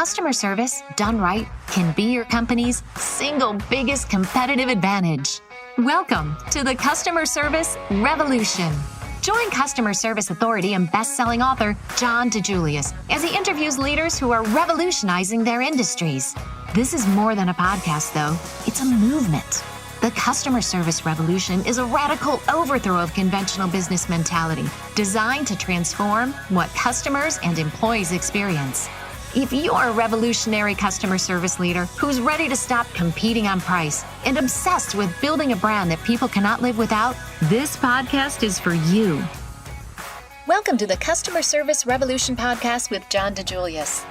customer service, done right, can be your company's single biggest competitive advantage. Welcome to the Customer Service Revolution. Join customer service authority and best-selling author John DiJulius as he interviews leaders who are revolutionizing their industries. This is more than a podcast, though. It's a movement. The Customer Service Revolution is a radical overthrow of conventional business mentality designed to transform what customers and employees experience. If you're a revolutionary customer service leader who's ready to stop competing on price and obsessed with building a brand that people cannot live without, this podcast is for you. Welcome to the Customer Service Revolution podcast with John DiJulius.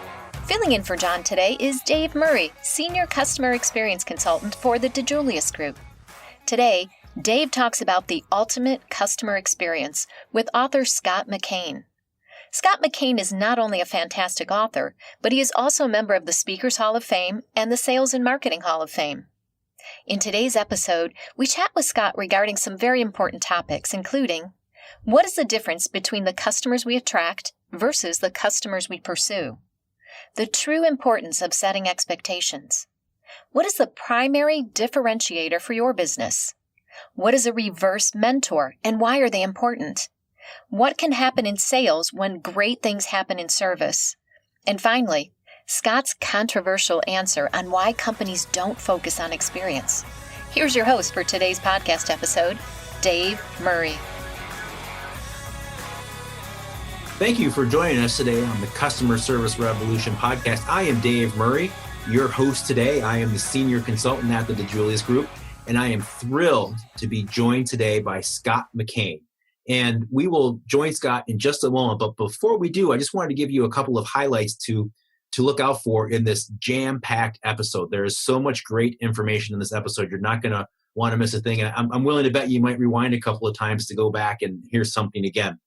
Filling in for John today is Dave Murray, Senior Customer Experience Consultant for the DiJulius Group. Today, Dave talks about the ultimate customer experience with author Scott McKain. Scott McKain is not only a fantastic author, but he is also a member of the Speakers Hall of Fame and the Sales and Marketing Hall of Fame. In today's episode, we chat with Scott regarding some very important topics, including what is the difference between the customers we attract versus the customers we pursue? The true importance of setting expectations. What is the primary differentiator for your business? What is a reverse mentor and why are they important? What can happen in sales when great things happen in service? And finally, Scott's controversial answer on why companies don't focus on experience. Here's your host for today's podcast episode, Dave Murray. Thank you for joining us today on the Customer Service Revolution podcast. I am Dave Murray, your host today. I am the Senior Consultant at the DiJulius Group, and I am thrilled to be joined today by Scott McKain. And we will join Scott in just a moment. But before we do, I just wanted to give you a couple of highlights to look out for in this jam-packed episode. There is so much great information in this episode. You're not going to want to miss a thing. And I'm willing to bet you might rewind a couple of times to go back and hear something again.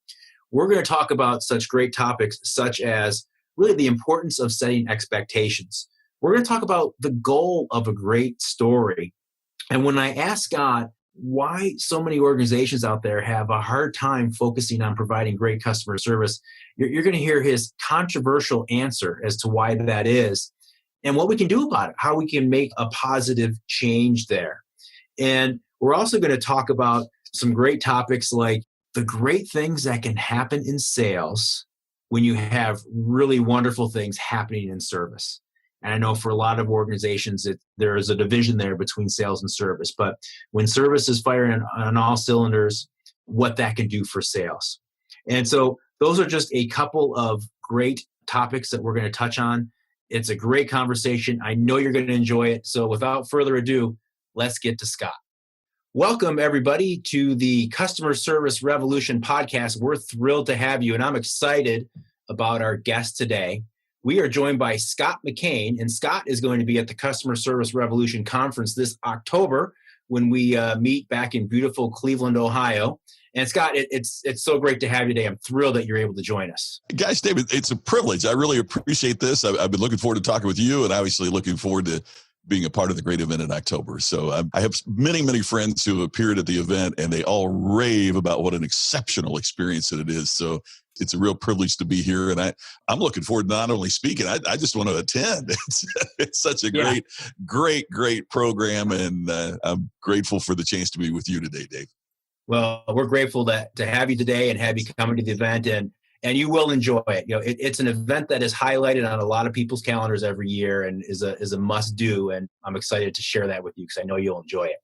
We're going to talk about such great topics such as really the importance of setting expectations. We're going to talk about the goal of a great story. And when I asked Scott why so many organizations out there have a hard time focusing on providing great customer service, you're going to hear his controversial answer as to why that is and what we can do about it, how we can make a positive change there. And we're also going to talk about some great topics like the great things that can happen in sales when you have really wonderful things happening in service. And I know for a lot of organizations, there is a division there between sales and service. But when service is firing on all cylinders, what that can do for sales. And so those are just a couple of great topics that we're going to touch on. It's a great conversation. I know you're going to enjoy it. So without further ado, let's get to Scott. Welcome, everybody, to the Customer Service Revolution podcast. We're thrilled to have you, and I'm excited about our guest today. We are joined by Scott McKain, and Scott is going to be at the Customer Service Revolution Conference this October when we meet back in beautiful Cleveland, Ohio. And Scott, it's so great to have you today. I'm thrilled that you're able to join us. Guys, David, it's a privilege. I really appreciate this. I've been looking forward to talking with you and obviously looking forward to being a part of the great event in October. So I have many, many friends who have appeared at the event and they all rave about what an exceptional experience that it is. So it's a real privilege to be here. And I'm looking forward to not only speaking, I just want to attend. It's such a great program. And I'm grateful for the chance to be with you today, Dave. Well, we're grateful to have you today and have you coming to the event. And you will enjoy it. You know, it's an event that is highlighted on a lot of people's calendars every year and is a must do. And I'm excited to share that with you because I know you'll enjoy it.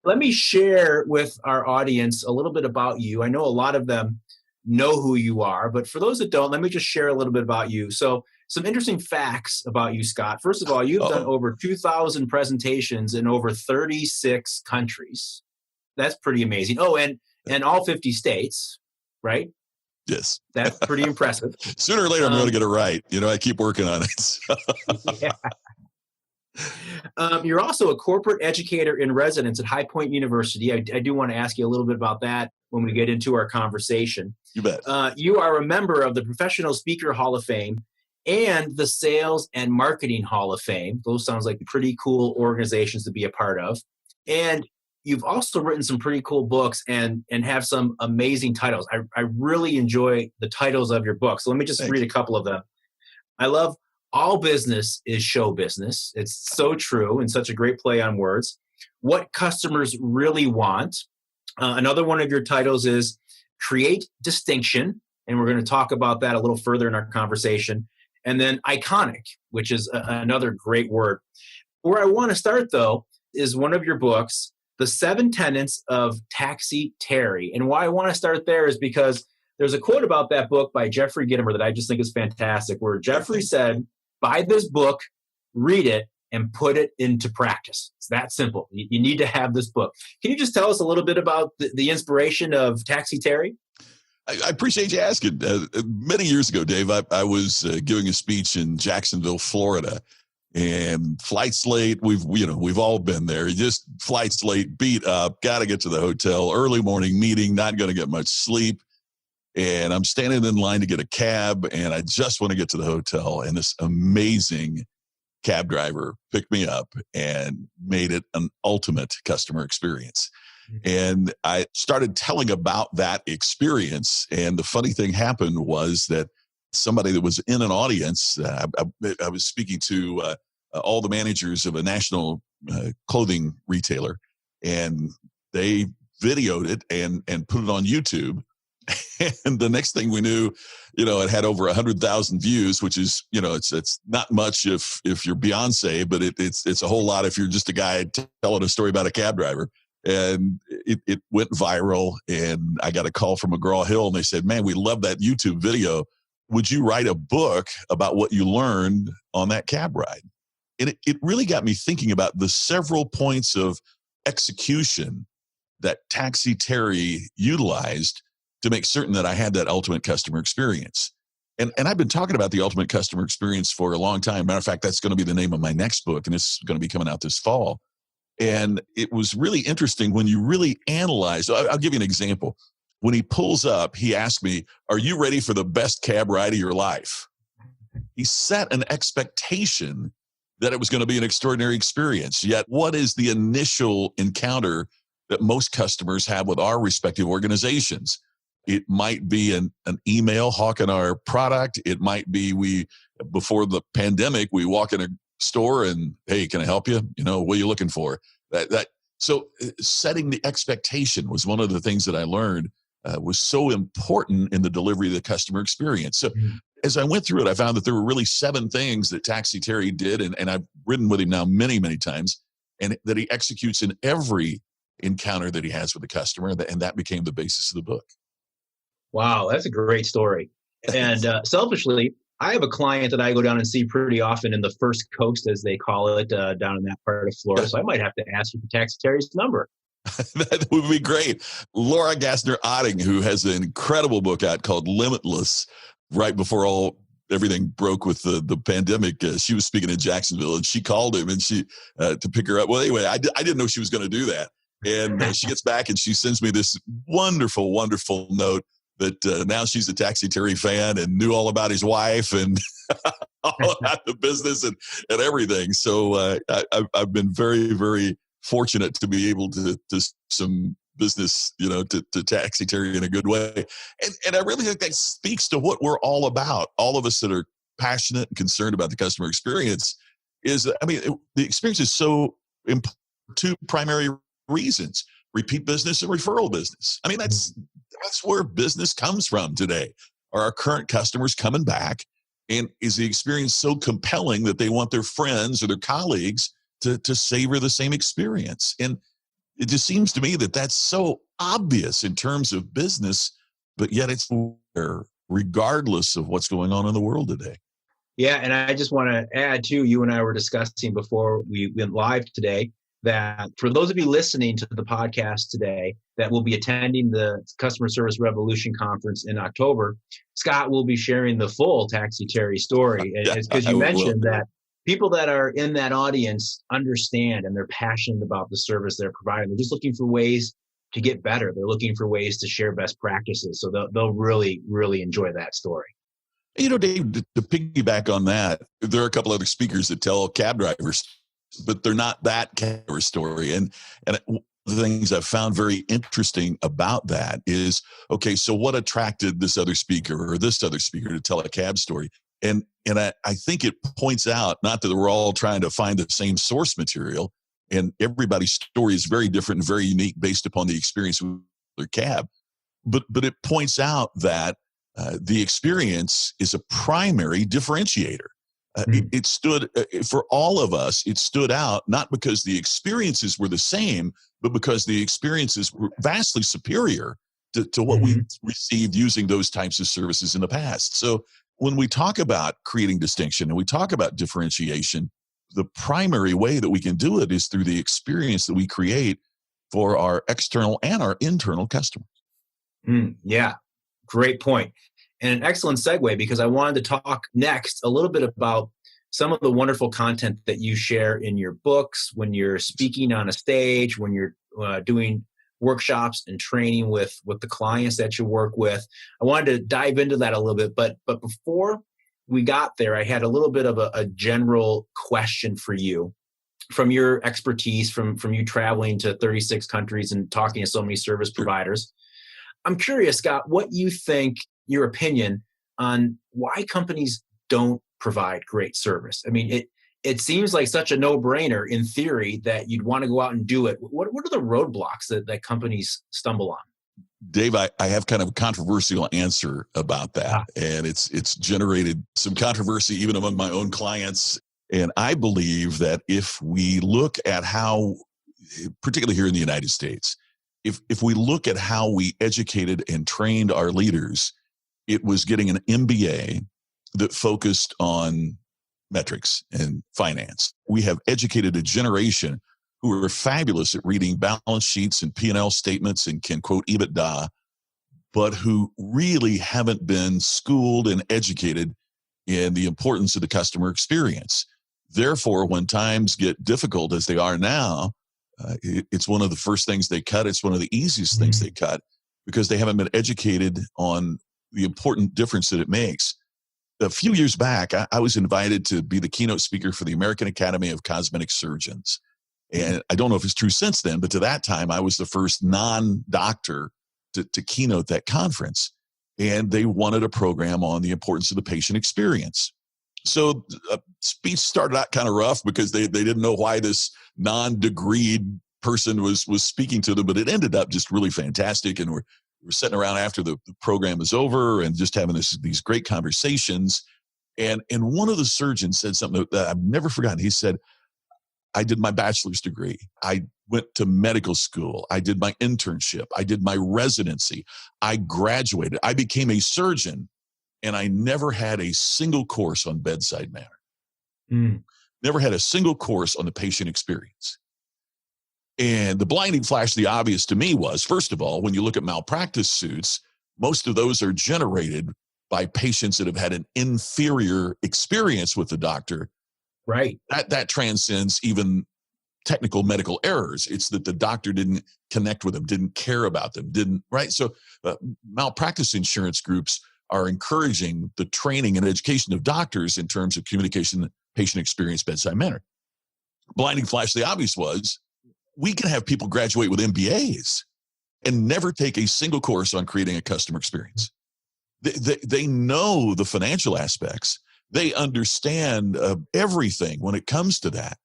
Let me share with our audience a little bit about you. I know a lot of them know who you are, but for those that don't, let me just share a little bit about you. So some interesting facts about you, Scott. First of all, you've done over 2,000 presentations in over 36 countries. That's pretty amazing. Oh, and all 50 states, right? Yes. That's pretty impressive. Sooner or later, I'm going to get it right. You know, I keep working on it. Yeah. You're also a corporate educator in residence at High Point University. I do want to ask you a little bit about that when we get into our conversation. You bet. You are a member of the Professional Speaker Hall of Fame and the Sales and Marketing Hall of Fame. Those sounds like pretty cool organizations to be a part of. And you've also written some pretty cool books and have some amazing titles. I really enjoy the titles of your books. So let me just read a couple of them. I love all business is show business. It's so true and such a great play on words. What customers really want. Another one of your titles is Create Distinction, and we're going to talk about that a little further in our conversation. And then iconic, which is another great word. Where I want to start, though, is one of your books, The 7 Tenets of Taxi Terry. And why I want to start there is because there's a quote about that book by Jeffrey Gitomer that I just think is fantastic, where Jeffrey said, buy this book, read it, and put it into practice. It's that simple. You need to have this book. Can you just tell us a little bit about the inspiration of Taxi Terry? I appreciate you asking. Many years ago, Dave, I was giving a speech in Jacksonville, Florida, and flight's late. We've all been there. Just flight's late, beat up, got to get to the hotel, early morning meeting, not going to get much sleep. And I'm standing in line to get a cab, and I just want to get to the hotel. And this amazing cab driver picked me up and made it an ultimate customer experience. And I started telling about that experience. And the funny thing happened was that somebody that was in an audience, I was speaking to all the managers of a national clothing retailer, and they videoed it and put it on YouTube. And the next thing we knew, it had over 100,000 views, which is, it's not much if you're Beyonce, but it's a whole lot if you're just a guy telling a story about a cab driver. And it went viral, and I got a call from McGraw-Hill, and they said, man, we love that YouTube video. Would you write a book about what you learned on that cab ride? And it really got me thinking about the several points of execution that Taxi Terry utilized to make certain that I had that ultimate customer experience. And I've been talking about the ultimate customer experience for a long time. Matter of fact, that's going to be the name of my next book, and it's going to be coming out this fall. And it was really interesting when you really analyze. I'll give you an example. When he pulls up, he asked me, are you ready for the best cab ride of your life? He set an expectation that it was going to be an extraordinary experience. Yet, what is the initial encounter that most customers have with our respective organizations? It might be an email hawking our product. It might be before the pandemic, we walk in a store and, hey, can I help you? What are you looking for? So setting the expectation was one of the things that I learned was so important in the delivery of the customer experience. So as I went through it, I found that there were really 7 things that Taxi Terry did, and I've ridden with him now many, many times, and that he executes in every encounter that he has with the customer, and that became the basis of the book. Wow, that's a great story. And selfishly, I have a client that I go down and see pretty often in the First Coast, as they call it, down in that part of Florida. So I might have to ask you for Taxi Terry's number. That would be great. Laura Gassner-Otting, who has an incredible book out called Limitless, right before everything broke with the pandemic, she was speaking in Jacksonville, and she called him and she to pick her up. Well, anyway, I didn't know she was going to do that. And she gets back and she sends me this wonderful, wonderful note that now she's a Taxi Terry fan and knew all about his wife and all about the business and everything. So I've been very, very fortunate to be able to some business, to Taxi Terry in a good way. And I really think that speaks to what we're all about. All of us that are passionate and concerned about the customer experience the experience is so important. 2 primary reasons: repeat business and referral business. That's where business comes from today. Are our current customers coming back? And is the experience so compelling that they want their friends or their colleagues to savor the same experience? And it just seems to me that that's so obvious in terms of business, but yet it's there regardless of what's going on in the world today. Yeah, and I just want to add, too, you and I were discussing before we went live today, that for those of you listening to the podcast today that will be attending the Customer Service Revolution Conference in October, Scott will be sharing the full Taxi Terry story. Because you mentioned that people that are in that audience understand and they're passionate about the service they're providing. They're just looking for ways to get better. They're looking for ways to share best practices. So they'll really, really enjoy that story. Dave, to piggyback on that, there are a couple other speakers that tell cab drivers, but they're not that cab driver story. And the things I've found very interesting about that is, okay, so what attracted this other speaker or this other speaker to tell a cab story? And I think it points out, not that we're all trying to find the same source material, and everybody's story is very different and very unique based upon the experience with their cab. But it points out that the experience is a primary differentiator. It stood for all of us. It stood out not because the experiences were the same, but because the experiences were vastly superior to what we received using those types of services in the past. So when we talk about creating distinction and we talk about differentiation, the primary way that we can do it is through the experience that we create for our external and our internal customers. Yeah, great point. And an excellent segue, because I wanted to talk next a little bit about some of the wonderful content that you share in your books, when you're speaking on a stage, when you're doing workshops and training with the clients that you work with. I wanted to dive into that a little bit, but before we got there, I had a little bit of a general question for you. From your expertise, from you traveling to 36 countries and talking to so many service providers, I'm curious, Scott, what you think, your opinion on why companies don't provide great service. I mean, it seems like such a no-brainer in theory that you'd want to go out and do it. What are the roadblocks that companies stumble on? Dave, I have kind of a controversial answer about that. And it's generated some controversy even among my own clients. And I believe that if we look at how, particularly here in the United States, if we look at how we educated and trained our leaders, it was getting an MBA that focused on metrics and finance. We have educated a generation who are fabulous at reading balance sheets and P&L statements and can quote EBITDA, but who really haven't been schooled and educated in the importance of the customer experience. Therefore, when times get difficult as they are now, it's one of the first things they cut. It's one of the easiest things they cut because they haven't been educated on the important difference that it makes. A few years back, I was invited to be the keynote speaker for the American Academy of Cosmetic Surgeons. And I don't know if it's true since then, but to that time, I was the first non-doctor to keynote that conference. And they wanted a program on the importance of the patient experience. So a speech started out kind of rough because they didn't know why this non-degreed person was speaking to them, but it ended up just really fantastic. And we're sitting around after the program is over and just having these great conversations. And one of the surgeons said something that I've never forgotten. He said, I did my bachelor's degree. I went to medical school. I did my internship. I did my residency. I graduated. I became a surgeon, and I never had a single course on bedside manner. Never had a single course on the patient experience. And the blinding flash, the obvious to me was, first of all, when you look at malpractice suits, most of those are generated by patients that have had an inferior experience with the doctor. Right. That transcends even technical medical errors. It's that the doctor didn't connect with them, didn't care about them, right? So malpractice insurance groups are encouraging the training and education of doctors in terms of communication, patient experience, bedside manner. Blinding flash, the obvious was, we can have people graduate with MBAs and never take a single course on creating a customer experience. They know the financial aspects. They understand everything when it comes to that.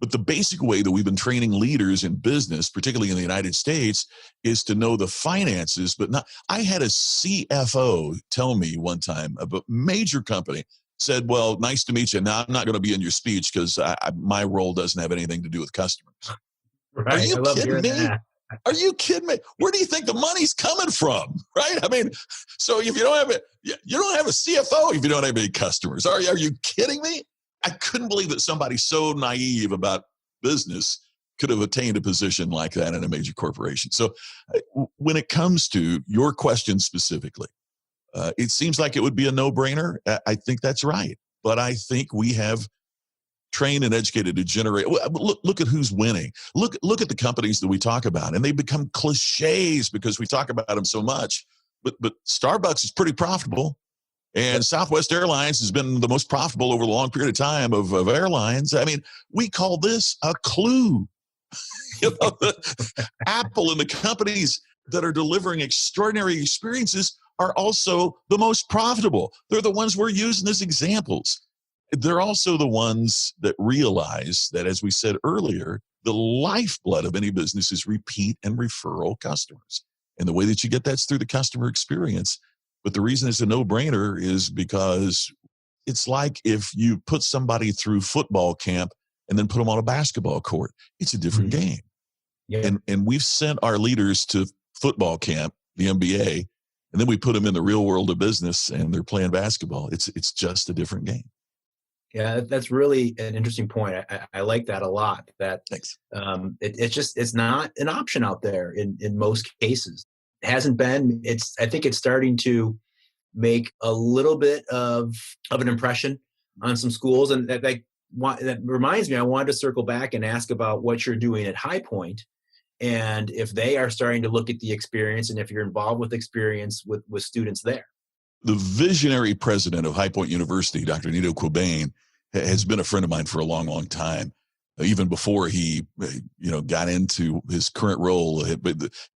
But the basic way that we've been training leaders in business, particularly in the United States, is to know the finances, but not. I had a CFO tell me one time of a major company, said, well, nice to meet you. Now, I'm not going to be in your speech because my role doesn't have anything to do with customers. Right. Are you kidding me? Are you kidding me? Where do you think the money's coming from? Right? I mean, so if you don't have you don't have a CFO if you don't have any customers. Are you kidding me? I couldn't believe that somebody so naive about business could have attained a position like that in a major corporation. So when it comes to your question specifically, it seems like it would be a no-brainer. I think that's right. But I think we have trained and educated to generate. Look at who's winning. Look at the companies that we talk about, and they become cliches because we talk about them so much. But Starbucks is pretty profitable, and Southwest Airlines has been the most profitable over a long period of time of airlines. I mean, we call this a clue. Apple and the companies that are delivering extraordinary experiences are also the most profitable. They're the ones we're using as examples. They're also the ones that realize that, as we said earlier, the lifeblood of any business is repeat and referral customers. And the way that you get that's through the customer experience. But the reason it's a no-brainer is because it's like if you put somebody through football camp and then put them on a basketball court. It's a different game. Yeah. And we've sent our leaders to football camp, the NBA, and then we put them in the real world of business and they're playing basketball. It's just a different game. Yeah, that's really an interesting point. I like that a lot. That Thanks. It's not an option out there in most cases. It hasn't been. I think it's starting to make a little bit of an impression on some schools, and that reminds me. I wanted to circle back and ask about what you're doing at High Point, and if they are starting to look at the experience, and if you're involved with experience with students there. The visionary president of High Point University, Dr. Nito Quabain, has been a friend of mine for a long, long time, even before he, got into his current role. But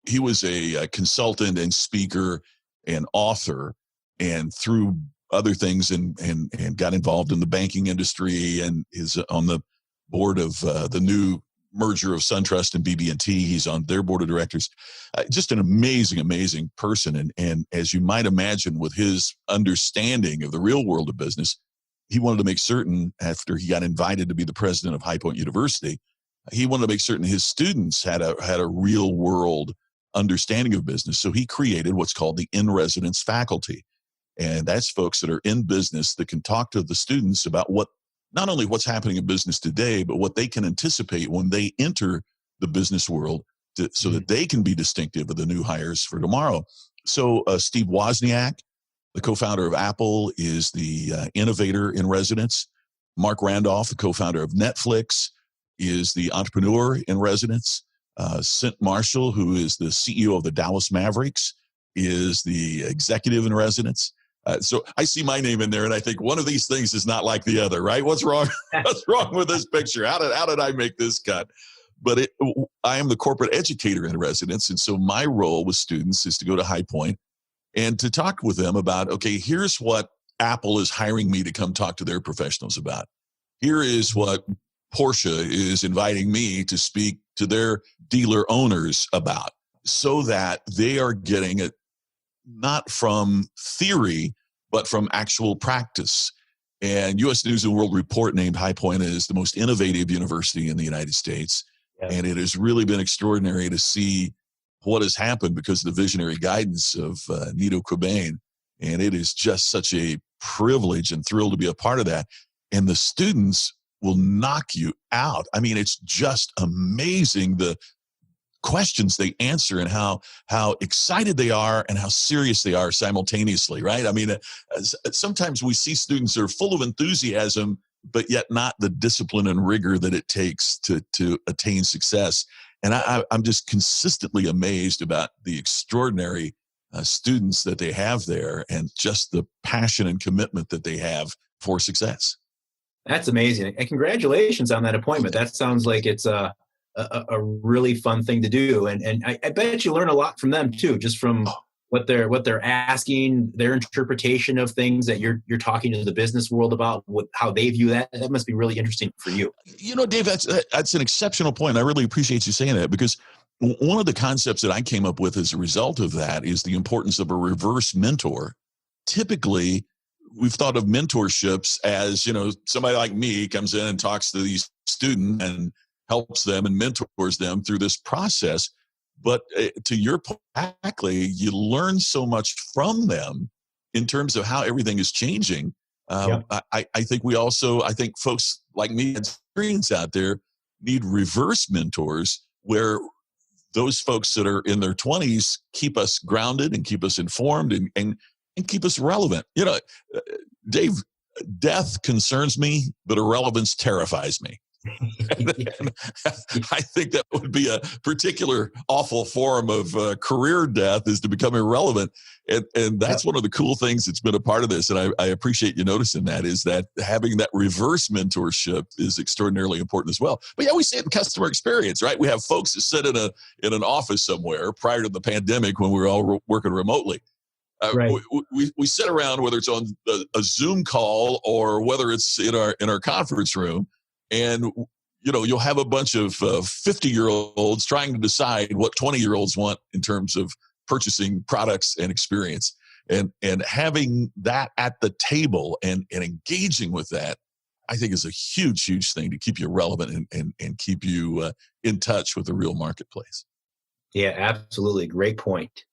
he was a consultant and speaker and author, and through other things, and got involved in the banking industry, and is on the board of the new merger of SunTrust and BB&T. He's on their board of directors. Just an amazing, amazing person. And as you might imagine, with his understanding of the real world of business, he wanted to make certain, after he got invited to be the president of High Point University, he wanted to make certain his students had a real world understanding of business. So he created what's called the in-residence faculty. And that's folks that are in business that can talk to the students about not only what's happening in business today, but what they can anticipate when they enter the business world so that they can be distinctive of the new hires for tomorrow. So Steve Wozniak, the co-founder of Apple, is the innovator in residence. Mark Randolph, the co-founder of Netflix, is the entrepreneur in residence. Cint Marshall, who is the CEO of the Dallas Mavericks, is the executive in residence. So I see my name in there, and I think one of these things is not like the other, right? What's wrong? What's wrong with this picture? How did I make this cut? But I am the corporate educator in residence, and so my role with students is to go to High Point and to talk with them about, okay, here's what Apple is hiring me to come talk to their professionals about. Here is what Porsche is inviting me to speak to their dealer owners about, so that they are getting it not from theory, but from actual practice. And U.S. News and World Report named High Point as the most innovative university in the United States. Yeah. And it has really been extraordinary to see what has happened because of the visionary guidance of Nito Quabain. And it is just such a privilege and thrill to be a part of that. And the students will knock you out. I mean, it's just amazing the questions they answer and how excited they are and how serious they are simultaneously, right? I mean, sometimes we see students are full of enthusiasm, but yet not the discipline and rigor that it takes to attain success. And I'm just consistently amazed about the extraordinary students that they have there and just the passion and commitment that they have for success. That's amazing. And congratulations on that appointment. That sounds like it's a really fun thing to do. And I bet you learn a lot from them too, just from what they're asking, their interpretation of things that you're talking to the business world about, how they view that. That must be really interesting for you. You know, Dave, that's an exceptional point. I really appreciate you saying that, because one of the concepts that I came up with as a result of that is the importance of a reverse mentor. Typically, we've thought of mentorships as, somebody like me comes in and talks to these students and helps them and mentors them through this process. But to your point, exactly, you learn so much from them in terms of how everything is changing. I think folks like me and experience out there need reverse mentors, where those folks that are in their 20s keep us grounded and keep us informed and keep us relevant. Dave, death concerns me, but irrelevance terrifies me. I think that would be a particular awful form of career death, is to become irrelevant. And that's one of the cool things that's been a part of this. And I appreciate you noticing that, is that having that reverse mentorship is extraordinarily important as well. But yeah, we see it in customer experience, right? We have folks that sit in an office somewhere prior to the pandemic when we were all working remotely. Right. We sit around, whether it's on a Zoom call or whether it's in our conference room, and you'll have a bunch of 50-year-olds trying to decide what 20-year-olds want in terms of purchasing products and experience, and having that at the table and engaging with that, I think is a huge thing to keep you relevant and keep you in touch with the real marketplace. Yeah, absolutely. Great point.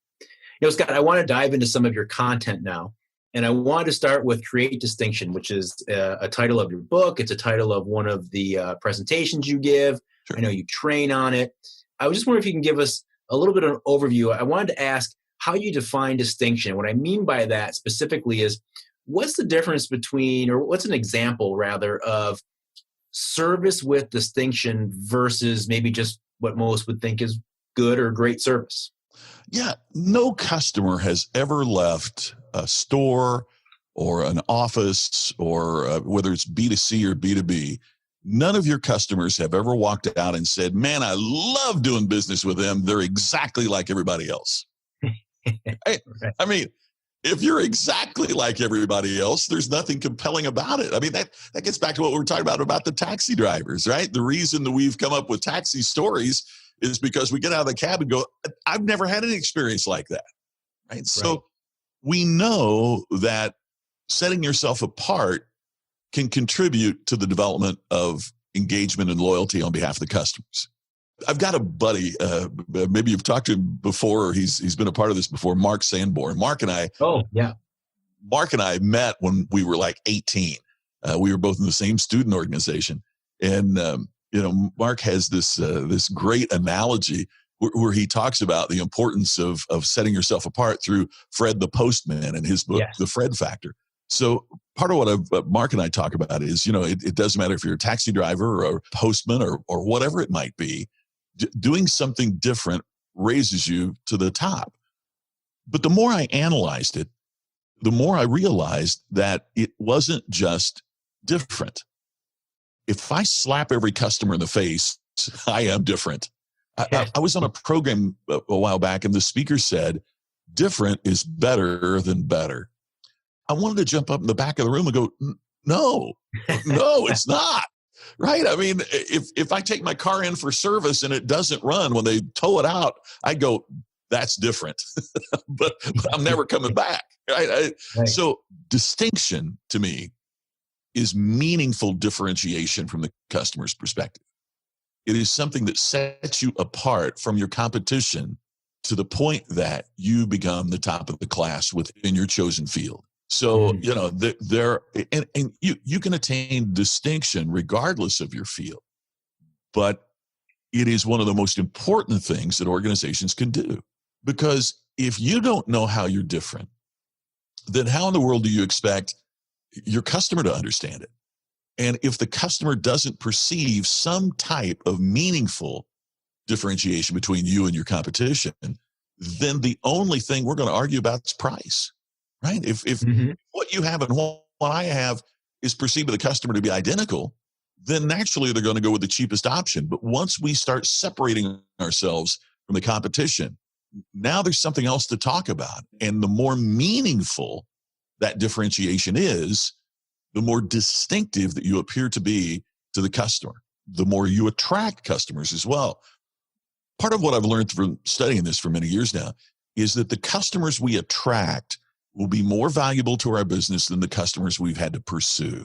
Scott, I want to dive into some of your content now. And I wanted to start with Create Distinction, which is a title of your book. It's a title of one of the presentations you give. Sure. I know you train on it. I was just wondering if you can give us a little bit of an overview. I wanted to ask how you define distinction. What I mean by that specifically is, what's the difference between, or what's an example rather, of service with distinction versus maybe just what most would think is good or great service? Yeah, no customer has ever left a store or an office, or whether it's B2C or B2B, none of your customers have ever walked out and said, man, I love doing business with them. They're exactly like everybody else. I mean, if you're exactly like everybody else, there's nothing compelling about it. I mean, that gets back to what we were talking about the taxi drivers, right? The reason that we've come up with taxi stories is because we get out of the cab and go, I've never had any experience like that, right? So we know that setting yourself apart can contribute to the development of engagement and loyalty on behalf of the customers. I've got a buddy, maybe you've talked to him before, or he's been a part of this before, Mark Sanborn. Mark and I met when we were like 18. We were both in the same student organization. And, Mark has this great analogy where he talks about the importance of setting yourself apart through Fred the Postman and his book, The Fred Factor. So part of what Mark and I talk about is, it doesn't matter if you're a taxi driver or a postman or whatever it might be, doing something different raises you to the top. But the more I analyzed it, the more I realized that it wasn't just different. If I slap every customer in the face, I am different. I was on a program a while back, and the speaker said, different is better than better. I wanted to jump up in the back of the room and go, no, it's not. Right? I mean, if I take my car in for service and it doesn't run, when they tow it out, I go, that's different. but I'm never coming back. Right? So distinction to me is meaningful differentiation from the customer's perspective. It is something that sets you apart from your competition to the point that you become the top of the class within your chosen field. So, you can attain distinction regardless of your field, but it is one of the most important things that organizations can do. Because if you don't know how you're different, then how in the world do you expect your customer to understand it? And if the customer doesn't perceive some type of meaningful differentiation between you and your competition, then the only thing we're going to argue about is price. Right? If what you have and what I have is perceived by the customer to be identical, then naturally they're going to go with the cheapest option. But once we start separating ourselves from the competition, now there's something else to talk about. And the more meaningful that differentiation is, the more distinctive that you appear to be to the customer, the more you attract customers as well. Part of what I've learned from studying this for many years now is that the customers we attract will be more valuable to our business than the customers we've had to pursue.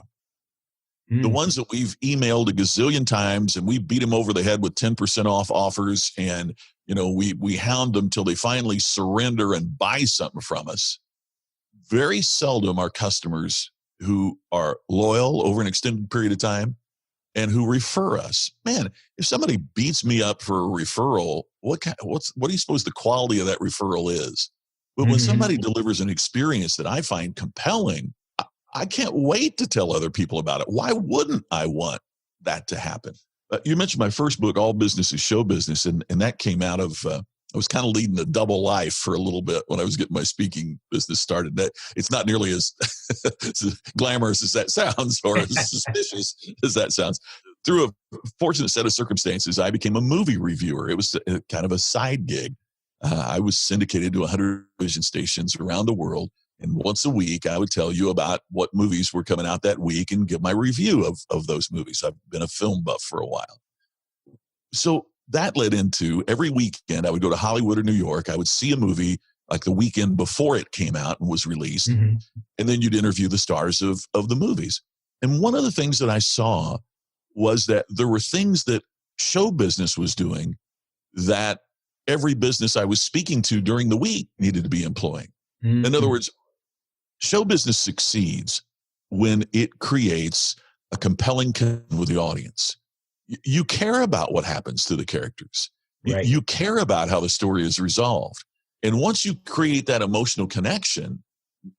The ones that we've emailed a gazillion times and we beat them over the head with 10% off offers, and we hound them till they finally surrender and buy something from us. Very seldom are customers who are loyal over an extended period of time and who refer us. Man, if somebody beats me up for a referral, what do you suppose the quality of that referral is? But when somebody delivers an experience that I find compelling, I can't wait to tell other people about it. Why wouldn't I want that to happen? You mentioned my first book, All Business is Show Business, and that came out of, I was kind of leading a double life for a little bit when I was getting my speaking business started. That it's not nearly as glamorous as that sounds, or as suspicious as that sounds. Through a fortunate set of circumstances, I became a movie reviewer. It was kind of a side gig. I was syndicated to 100 television stations around the world. And once a week, I would tell you about what movies were coming out that week and give my review of those movies. I've been a film buff for a while. So that led into every weekend, I would go to Hollywood or New York. I would see a movie like the weekend before it came out and was released. Mm-hmm. And then you'd interview the stars of the movies. And one of the things that I saw was that there were things that show business was doing that every business I was speaking to during the week needed to be employing. Mm-hmm. In other words, show business succeeds when it creates a compelling connection with the audience. You care about what happens to the characters. Right. You care about how the story is resolved. And once you create that emotional connection,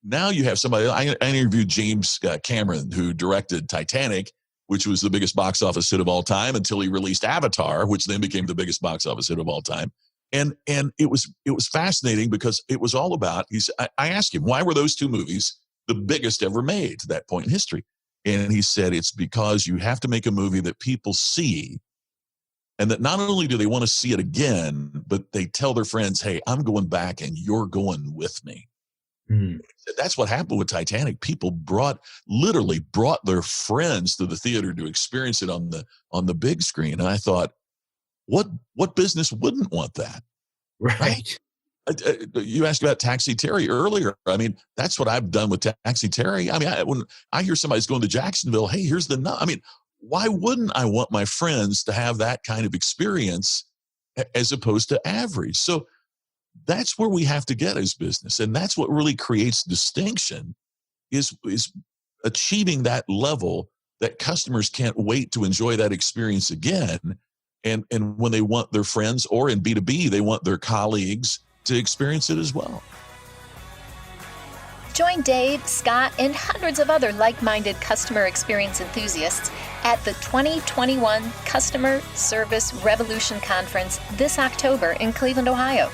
now you have somebody. I interviewed James Cameron, who directed Titanic, which was the biggest box office hit of all time, until he released Avatar, which then became the biggest box office hit of all time. And it was fascinating because it was all about, I asked him, why were those two movies the biggest ever made to that point in history? And he said, it's because you have to make a movie that people see, and that not only do they want to see it again, but they tell their friends, hey, I'm going back and you're going with me. Mm. That's what happened with Titanic. People literally brought their friends to the theater to experience it on the big screen. And I thought, what business wouldn't want that? Right. You asked about Taxi Terry earlier. I mean, that's what I've done with Taxi Terry. I mean, when I hear somebody's going to Jacksonville, hey, here's why wouldn't I want my friends to have that kind of experience as opposed to average? So that's where we have to get as business. And that's what really creates distinction is achieving that level that customers can't wait to enjoy that experience again. And when they want their friends, or in B2B, they want their colleagues to experience it as well. Join Dave, Scott, and hundreds of other like-minded customer experience enthusiasts at the 2021 Customer Service Revolution Conference this October in Cleveland, Ohio.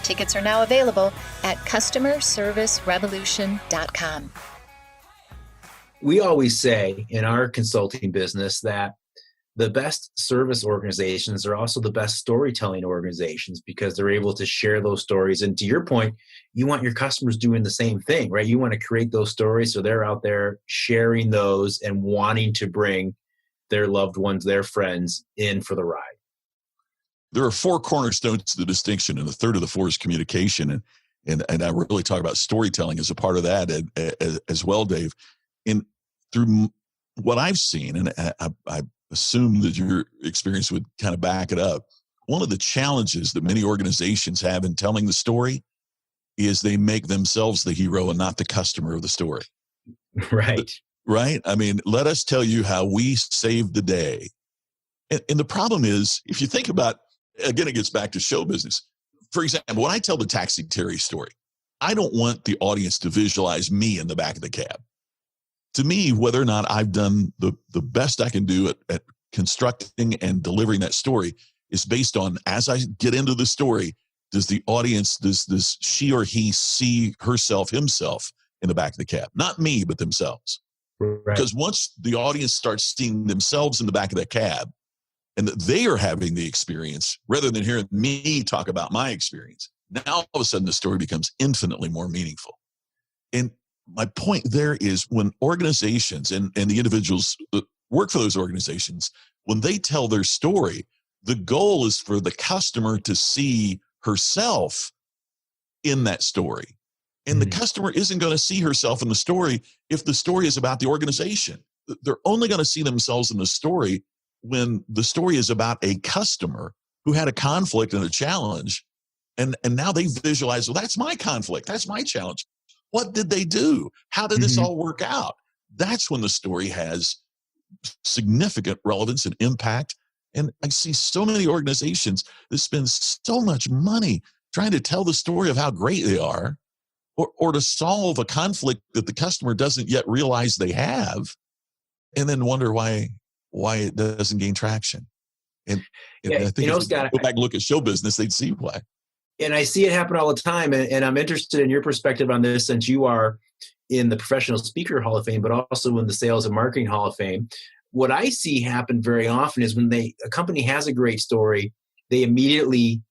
Tickets are now available at customerservicerevolution.com. We always say in our consulting business that the best service organizations are also the best storytelling organizations, because they're able to share those stories. And to your point, you want your customers doing the same thing, right? You want to create those stories so they're out there sharing those and wanting to bring their loved ones, their friends in for the ride. There are 4 cornerstones to the distinction, and the third of the 4 is communication. And I really talk about storytelling as a part of that as well, Dave. And through what I've seen, and I assume that your experience would kind of back it up, one of the challenges that many organizations have in telling the story is they make themselves the hero and not the customer of the story. Right. Right? I mean, let us tell you how we saved the day. And the problem is, if you think about, again, it gets back to show business. For example, when I tell the Taxi Terry story, I don't want the audience to visualize me in the back of the cab. To me, whether or not I've done the best I can do at constructing and delivering that story is based on, as I get into the story, does the audience, does she or he see himself in the back of the cab? Not me, but themselves. Right. Because once the audience starts seeing themselves in the back of that cab, and that they are having the experience rather than hearing me talk about my experience, now all of a sudden the story becomes infinitely more meaningful. And my point there is, when organizations and the individuals that work for those organizations, when they tell their story, the goal is for the customer to see herself in that story. And the customer isn't going to see herself in the story if the story is about the organization. They're only going to see themselves in the story when the story is about a customer who had a conflict and a challenge. And now they visualize, well, that's my conflict. That's my challenge. What did they do? How did this all work out? That's when the story has significant relevance and impact. And I see so many organizations that spend so much money trying to tell the story of how great they are, or to solve a conflict that the customer doesn't yet realize they have, and then wonder why it doesn't gain traction. And I think if Scott, go back and look at show business, they'd see why. And I see it happen all the time. And I'm interested in your perspective on this, since you are in the Professional Speaker Hall of Fame, but also in the Sales and Marketing Hall of Fame. What I see happen very often is when a company has a great story, they immediately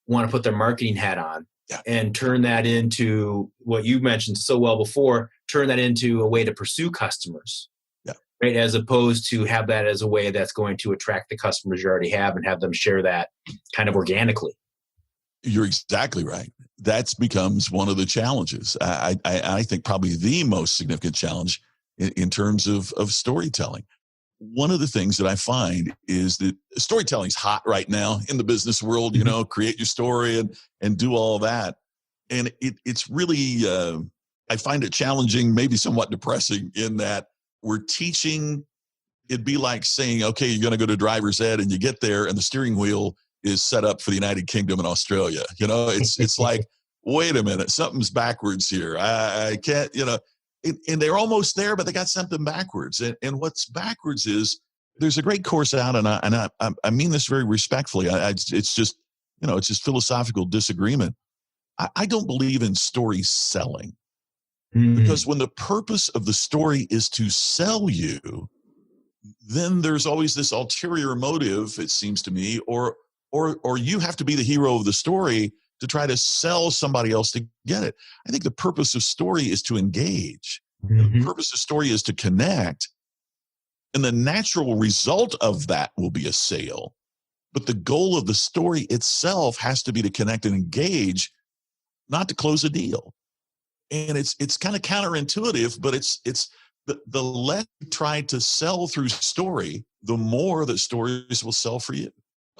want to put their marketing hat on Yeah. and turn that into what you mentioned so well before, turn that into a way to pursue customers. Yeah. Right. As opposed to have that as a way that's going to attract the customers you already have and have them share that kind of organically. You're exactly right. That becomes one of the challenges. I think probably the most significant challenge in terms of storytelling. One of the things that I find is that storytelling's hot right now in the business world, create your story and do all that. And it's really, I find it challenging, maybe somewhat depressing in that we're teaching. It'd be like saying, okay, you're going to go to driver's ed and you get there and the steering wheel is set up for the United Kingdom and Australia. It's like, wait a minute, something's backwards here. I can't, and they're almost there, but they got something backwards. And what's backwards is there's a great course out, and I mean this very respectfully. It's just philosophical disagreement. I don't believe in story selling because when the purpose of the story is to sell you, then there's always this ulterior motive, it seems to me, or you have to be the hero of the story to try to sell somebody else to get it. I think the purpose of story is to engage. The purpose of story is to connect. And the natural result of that will be a sale. But the goal of the story itself has to be to connect and engage, not to close a deal. And it's kind of counterintuitive, but it's the less you try to sell through story, the more that stories will sell for you.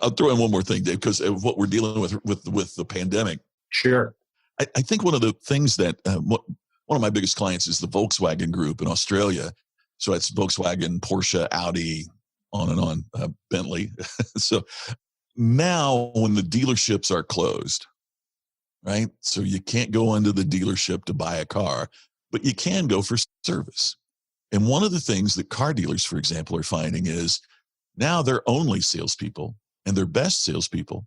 I'll throw in one more thing, Dave, because of what we're dealing with the pandemic. Sure. I think one of the things that one of my biggest clients is the Volkswagen Group in Australia. So it's Volkswagen, Porsche, Audi, on and on, Bentley. So now when the dealerships are closed, right? So you can't go into the dealership to buy a car, but you can go for service. And one of the things that car dealers, for example, are finding is now their only salespeople and their best salespeople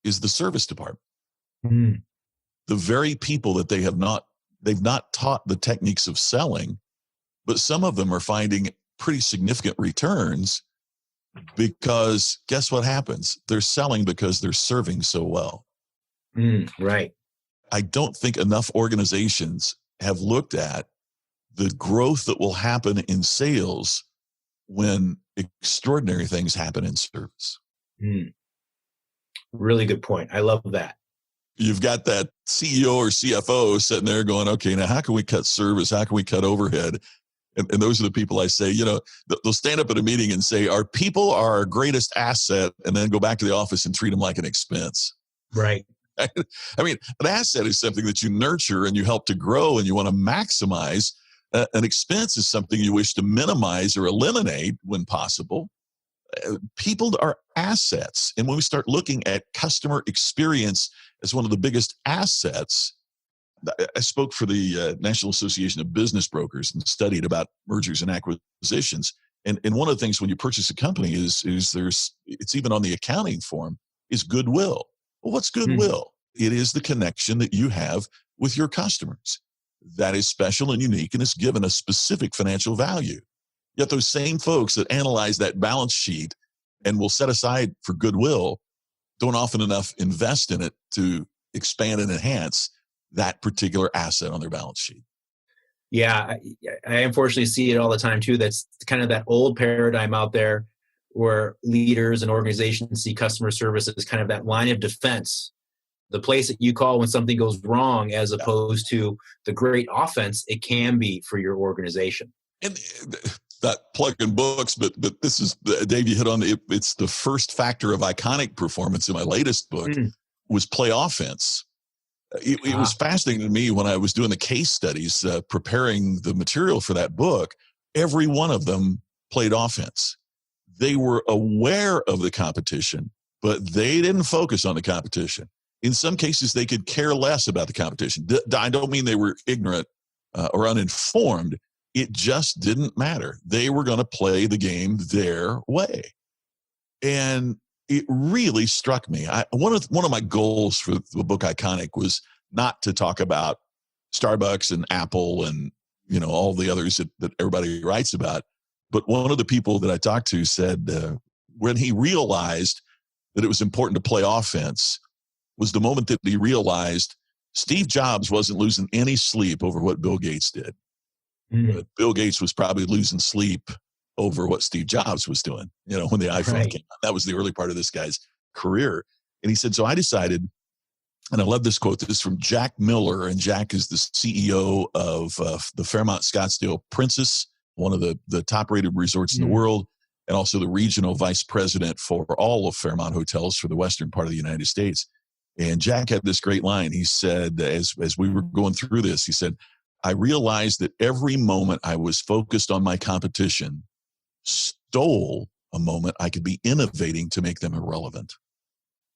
is the service department. The very people that they've not taught the techniques of selling, but some of them are finding pretty significant returns because guess what happens? They're selling because they're serving so well. Right. I don't think enough organizations have looked at the growth that will happen in sales when extraordinary things happen in service. Really good point. I love that. You've got that CEO or CFO sitting there going, okay, now how can we cut service? How can we cut overhead? And those are the people I say, they'll stand up at a meeting and say, our people are our greatest asset, and then go back to the office and treat them like an expense. Right. I mean, an asset is something that you nurture and you help to grow and you want to maximize. An expense is something you wish to minimize or eliminate when possible. People are assets. And when we start looking at customer experience as one of the biggest assets, I spoke for the National Association of Business Brokers and studied about mergers and acquisitions. And one of the things when you purchase a company is it's even on the accounting form, is goodwill. Well, what's goodwill? It is the connection that you have with your customers. That is special and unique and is given a specific financial value. Yet those same folks that analyze that balance sheet and will set aside for goodwill don't often enough invest in it to expand and enhance that particular asset on their balance sheet. Yeah, I unfortunately see it all the time too. That's kind of that old paradigm out there where leaders and organizations see customer service as kind of that line of defense, the place that you call when something goes wrong, as opposed to the great offense it can be for your organization. And that plugging books, but this is, Dave, you hit on it's the first factor of iconic performance in my latest book was play offense. It was fascinating to me when I was doing the case studies, preparing the material for that book. Every one of them played offense. They were aware of the competition, but they didn't focus on the competition. In some cases, they could care less about the competition. I don't mean they were ignorant or uninformed. It just didn't matter. They were going to play the game their way. And it really struck me. One of my goals for the book Iconic was not to talk about Starbucks and Apple and all the others that everybody writes about. But one of the people that I talked to said when he realized that it was important to play offense, was the moment that he realized Steve Jobs wasn't losing any sleep over what Bill Gates did. But Bill Gates was probably losing sleep over what Steve Jobs was doing, when the iPhone came out. That was the early part of this guy's career. And he said, so I decided, and I love this quote. This is from Jack Miller, and Jack is the CEO of the Fairmont Scottsdale Princess, one of the top-rated resorts in the world, and also the regional vice president for all of Fairmont hotels for the western part of the United States. And Jack had this great line. He said, as we were going through this, he said, I realized that every moment I was focused on my competition stole a moment I could be innovating to make them irrelevant.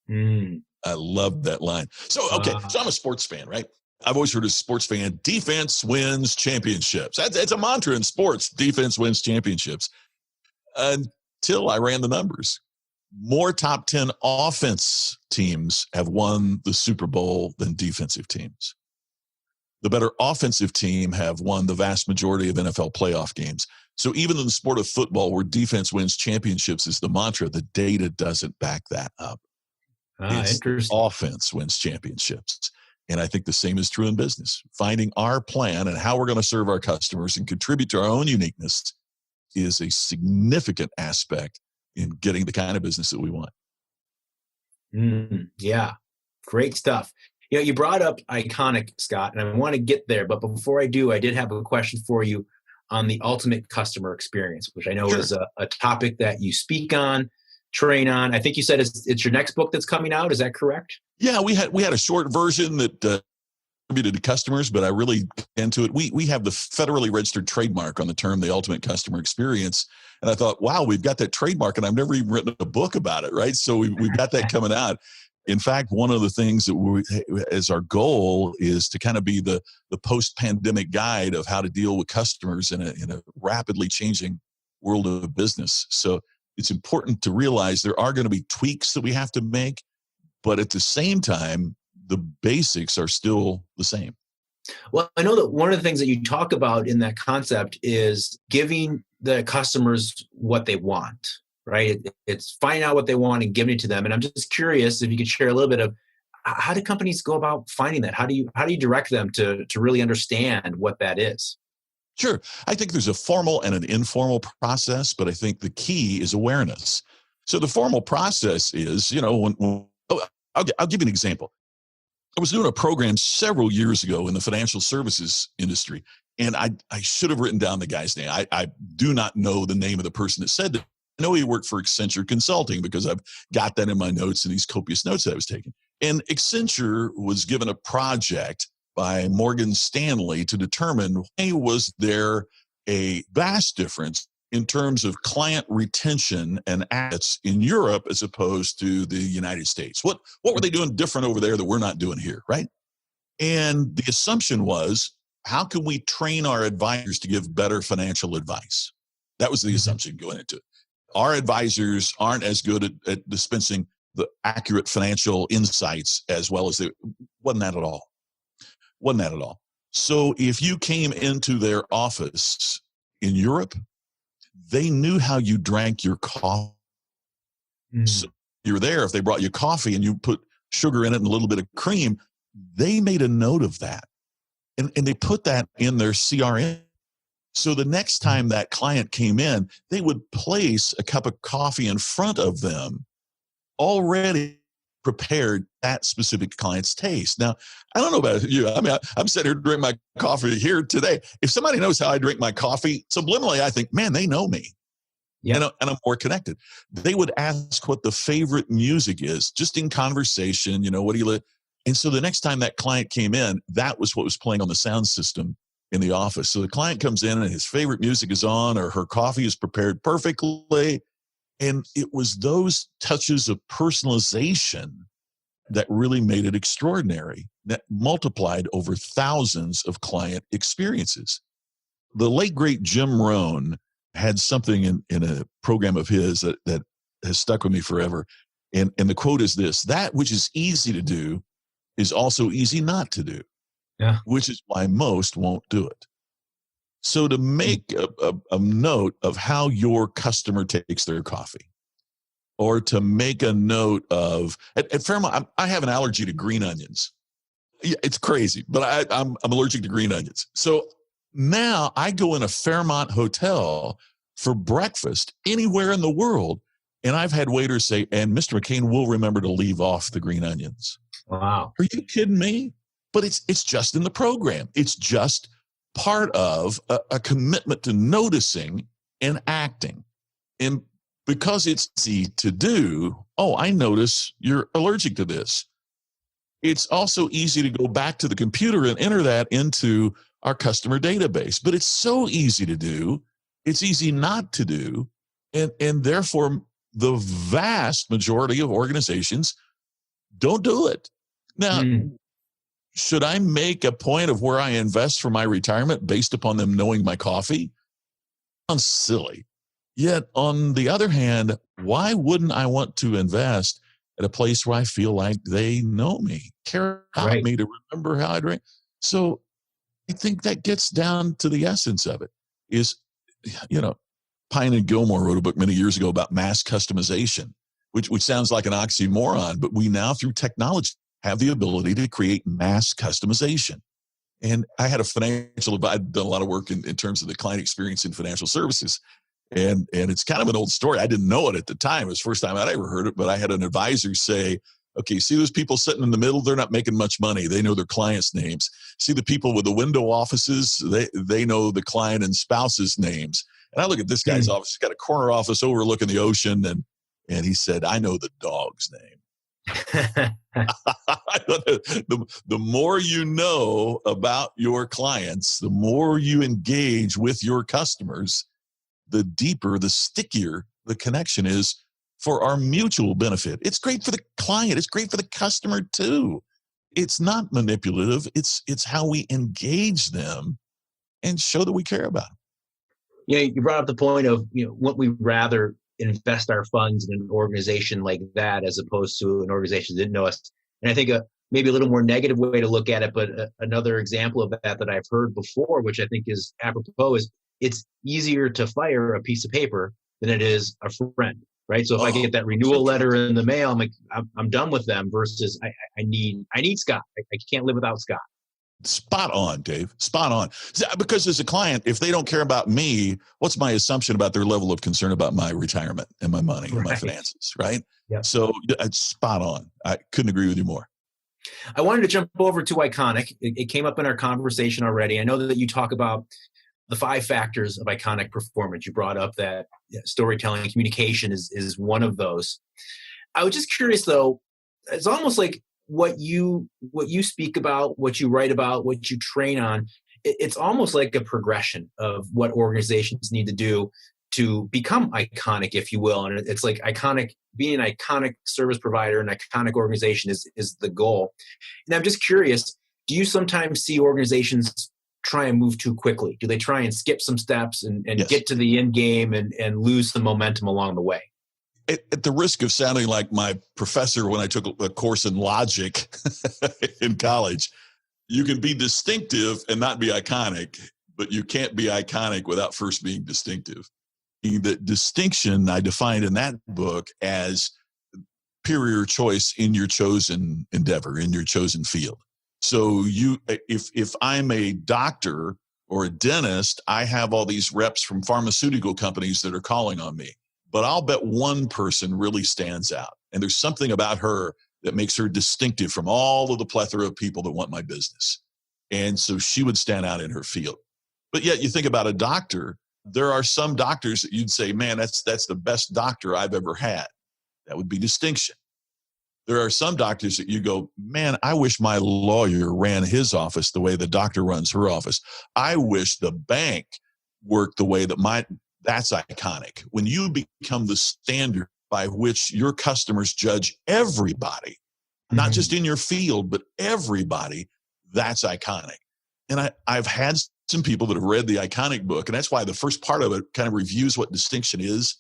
I love that line. So I'm a sports fan, right? I've always heard as a sports fan, defense wins championships. That's a mantra in sports. Defense wins championships. Until I ran the numbers. More top 10 offense teams have won the Super Bowl than defensive teams. The better offensive team have won the vast majority of NFL playoff games. So even in the sport of football, where defense wins championships is the mantra, the data doesn't back that up. Interesting. Offense wins championships. And I think the same is true in business. Finding our plan and how we're going to serve our customers and contribute to our own uniqueness is a significant aspect in getting the kind of business that we want. Yeah, great stuff. You brought up iconic, Scott, and I want to get there. But before I do, I did have a question for you on the ultimate customer experience, which I know is a topic that you speak on, train on. I think you said it's your next book that's coming out. Is that correct? Yeah, we had a short version that distributed to customers, but I really into it. We have the federally registered trademark on the term the ultimate customer experience. And I thought, wow, we've got that trademark, and I've never even written a book about it, right? So we've got that coming out. In fact, one of the things that we, as our goal, is to kind of be the post-pandemic guide of how to deal with customers in a rapidly changing world of business. So it's important to realize there are going to be tweaks that we have to make, but at the same time, the basics are still the same. Well, I know that one of the things that you talk about in that concept is giving the customers what they want, right? It's finding out what they want and giving it to them. And I'm just curious if you could share a little bit of how do companies go about finding that? How do you direct them to really understand what that is? Sure. I think there's a formal and an informal process, but I think the key is awareness. So the formal process is, I'll give you an example. I was doing a program several years ago in the financial services industry, and I should have written down the guy's name. I do not know the name of the person that said that. I know he worked for Accenture Consulting because I've got that in my notes and these copious notes that I was taking. And Accenture was given a project by Morgan Stanley to determine why was there a vast difference in terms of client retention and assets in Europe as opposed to the United States. What were they doing different over there that we're not doing here, right? And the assumption was, how can we train our advisors to give better financial advice? That was the assumption going into it. Our advisors aren't as good at dispensing the accurate financial insights as well as they wasn't that at all. Wasn't that at all. So if you came into their office in Europe, they knew how you drank your coffee. So you're there. If they brought you coffee and you put sugar in it and a little bit of cream, they made a note of that. And they put that in their CRM. So the next time that client came in, they would place a cup of coffee in front of them, already prepared that specific client's taste. Now, I don't know about you. I mean, I'm sitting here drinking my coffee here today. If somebody knows how I drink my coffee, subliminally, I think, man, they know me. Yeah. And I'm more connected. They would ask what the favorite music is, just in conversation, what do you like? And so the next time that client came in, that was what was playing on the sound system in the office. So the client comes in and his favorite music is on, or her coffee is prepared perfectly. And it was those touches of personalization that really made it extraordinary, that multiplied over thousands of client experiences. The late, great Jim Rohn had something in a program of his that has stuck with me forever. And the quote is this: that which is easy to do is also easy not to do, which is why most won't do it. So to make a note of how your customer takes their coffee, or to make a note of, at Fairmont, I have an allergy to green onions. Yeah, it's crazy, but I'm allergic to green onions. So now I go in a Fairmont hotel for breakfast anywhere in the world, and I've had waiters say, and Mr. McKain will remember to leave off the green onions. Wow. Are you kidding me? But it's just in the program. It's just part of a commitment to noticing and acting. And because it's easy to do, oh, I notice you're allergic to this. It's also easy to go back to the computer and enter that into our customer database. But it's so easy to do. It's easy not to do. And therefore, the vast majority of organizations don't do it. Now, should I make a point of where I invest for my retirement based upon them knowing my coffee? Sounds silly. Yet, on the other hand, why wouldn't I want to invest at a place where I feel like they know me, care about me, to remember how I drink? So I think that gets down to the essence of it is, Pine and Gilmore wrote a book many years ago about mass customization, which sounds like an oxymoron, but we now, through technology, have the ability to create mass customization. And I had I'd done a lot of work in terms of the client experience in financial services. And it's kind of an old story. I didn't know it at the time. It was the first time I'd ever heard it, but I had an advisor say, okay, see those people sitting in the middle? They're not making much money. They know their clients' names. See the people with the window offices? They know the client and spouse's names. And I look at this guy's office. He's got a corner office overlooking the ocean. And he said, I know the dog's name. The more you know about your clients, the more you engage with your customers, the deeper, the stickier the connection is for our mutual benefit. It's great for the client. It's great for the customer too. It's not manipulative. It's how we engage them and show that we care about them. You brought up the point of, what we rather invest our funds in an organization like that as opposed to an organization that didn't know us. And I think maybe a little more negative way to look at it, but another example of that I've heard before, which I think is apropos, is it's easier to fire a piece of paper than it is a friend, right? So if I get that renewal letter in the mail, I'm like, I'm done with them versus I need Scott. I can't live without Scott. Spot on, Dave. Spot on. Because as a client, if they don't care about me, what's my assumption about their level of concern about my retirement and my money and my finances, right? Yep. So it's spot on. I couldn't agree with you more. I wanted to jump over to iconic. It came up in our conversation already. I know that you talk about the 5 factors of iconic performance. You brought up that storytelling and communication is one of those. I was just curious, though, it's almost like what you speak about, what you write about, what you train on, it's almost like a progression of what organizations need to do to become iconic, if you will. And it's like being an iconic service provider, an iconic organization is the goal. And I'm just curious, do you sometimes see organizations try and move too quickly? Do they try and skip some steps and Yes. get to the end game and lose the momentum along the way? At the risk of sounding like my professor when I took a course in logic in college, you can be distinctive and not be iconic, but you can't be iconic without first being distinctive. The distinction I defined in that book as superior choice in your chosen endeavor, in your chosen field. So if I'm a doctor or a dentist, I have all these reps from pharmaceutical companies that are calling on me. But I'll bet one person really stands out. And there's something about her that makes her distinctive from all of the plethora of people that want my business. And so she would stand out in her field. But yet you think about a doctor, there are some doctors that you'd say, man, that's the best doctor I've ever had. That would be distinction. There are some doctors that you go, man, I wish my lawyer ran his office the way the doctor runs her office. I wish the bank worked the way that that's iconic. When you become the standard by which your customers judge everybody, not just in your field, but everybody, that's iconic. And I've had some people that have read the Iconic book, and that's why the first part of it kind of reviews what distinction is.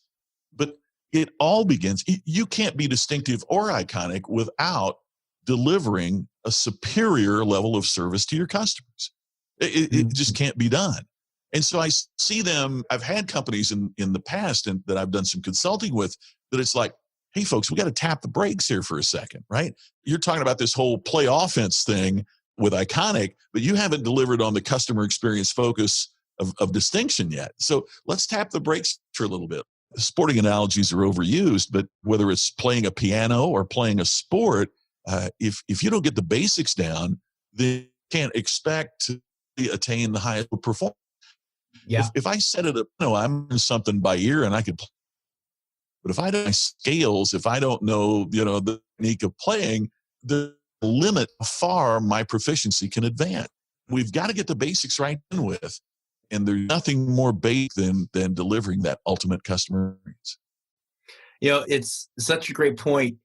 But it all begins, you can't be distinctive or iconic without delivering a superior level of service to your customers. It just can't be done. And so I see them, I've had companies in the past and that I've done some consulting with that it's like, hey, folks, we got to tap the brakes here for a second, right? You're talking about this whole play offense thing with Iconic, but you haven't delivered on the customer experience focus of distinction yet. So let's tap the brakes for a little bit. Sporting analogies are overused, but whether it's playing a piano or playing a sport, if you don't get the basics down, then you can't expect to attain the highest performance. Yeah. If I set it up, I'm doing something by ear and I could play. But if I don't know scales, if I don't know, the technique of playing, the limit how far my proficiency can advance. We've got to get the basics right in with. And there's nothing more basic than delivering that ultimate customer experience. It's such a great point.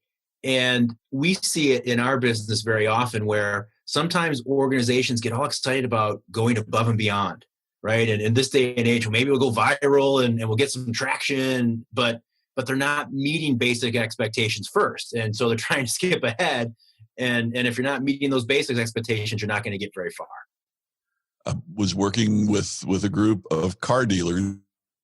And we see it in our business very often where sometimes organizations get all excited about going above and beyond, right? And in this day and age, maybe we'll go viral and we'll get some traction, but they're not meeting basic expectations first. And so they're trying to skip ahead. And if you're not meeting those basic expectations, you're not going to get very far. I was working with a group of car dealers,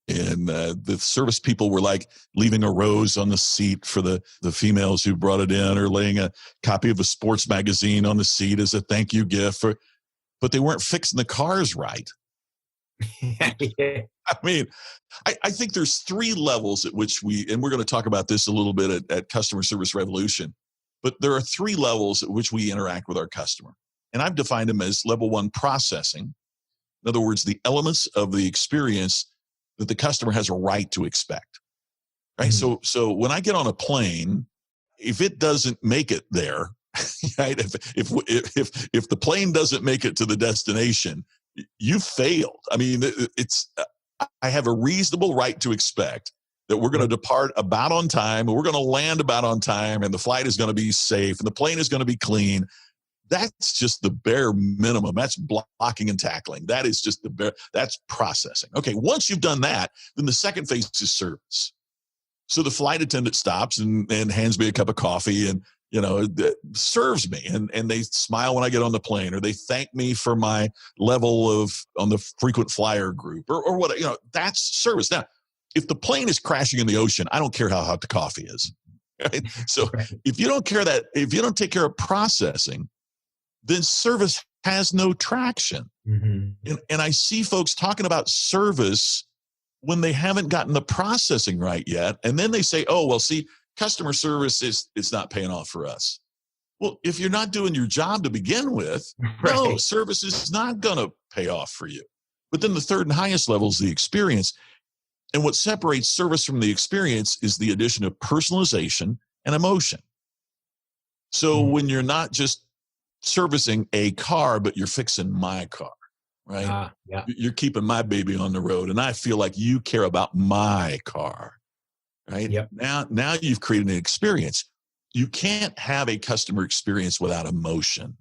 and the service people were like leaving a rose on the seat for the females who brought it in, or laying a copy of a sports magazine on the seat as a thank you gift. But they weren't fixing the cars right. Yeah. I mean, I think there's 3 levels at which and we're going to talk about this a little bit at Customer Service Revolution, but there are 3 levels at which we interact with our customer. And I've defined them as level 1, processing. In other words, the elements of the experience that the customer has a right to expect. Right. Mm-hmm. So when I get on a plane, if it doesn't make it there, right? If the plane doesn't make it to the destination, you failed. I mean, I have a reasonable right to expect that we're going to depart about on time, and we're going to land about on time, and the flight is going to be safe, and the plane is going to be clean. That's just the bare minimum. That's blocking and tackling. That is just that's processing. Okay, once you've done that, then the second phase is service. So the flight attendant stops and hands me a cup of coffee and, serves me. And they smile when I get on the plane, or they thank me for my level on the frequent flyer group or what, that's service. Now, if the plane is crashing in the ocean, I don't care how hot the coffee is. Right? So if you don't take care of processing, then service has no traction. Mm-hmm. And I see folks talking about service when they haven't gotten the processing right yet. And then they say, oh, well, see, customer service it's not paying off for us. Well, if you're not doing your job to begin with, right, no, service is not going to pay off for you. But then the third and highest level is the experience. And what separates service from the experience is the addition of personalization and emotion. So when you're not just servicing a car, but you're fixing my car, right? Yeah. You're keeping my baby on the road, and I feel like you care about my car, right? Yep. Now you've created an experience. You can't have a customer experience without emotion,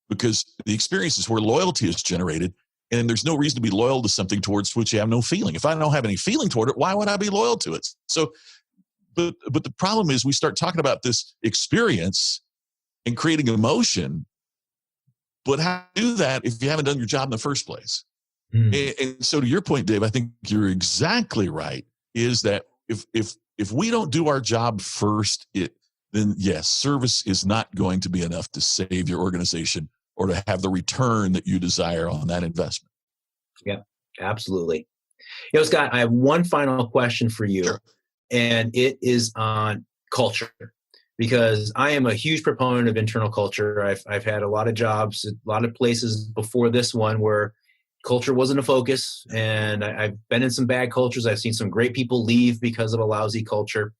because the experience is where loyalty is generated, and there's no reason to be loyal to something towards which you have no feeling. If I don't have any feeling toward it, why would I be loyal to it? So, but the problem is we start talking about this experience and creating emotion, but how to do that if you haven't done your job in the first place? And so to your point, Dave, I think you're exactly right, is that if we don't do our job first, then yes, service is not going to be enough to save your organization or to have the return that you desire on that investment. Yeah, absolutely. Scott, I have one final question for you, Sure. And it is on culture. Because I am a huge proponent of internal culture. I've had a lot of jobs, a lot of places before this one where culture wasn't a focus, and I've been in some bad cultures. I've seen some great people leave because of a lousy culture.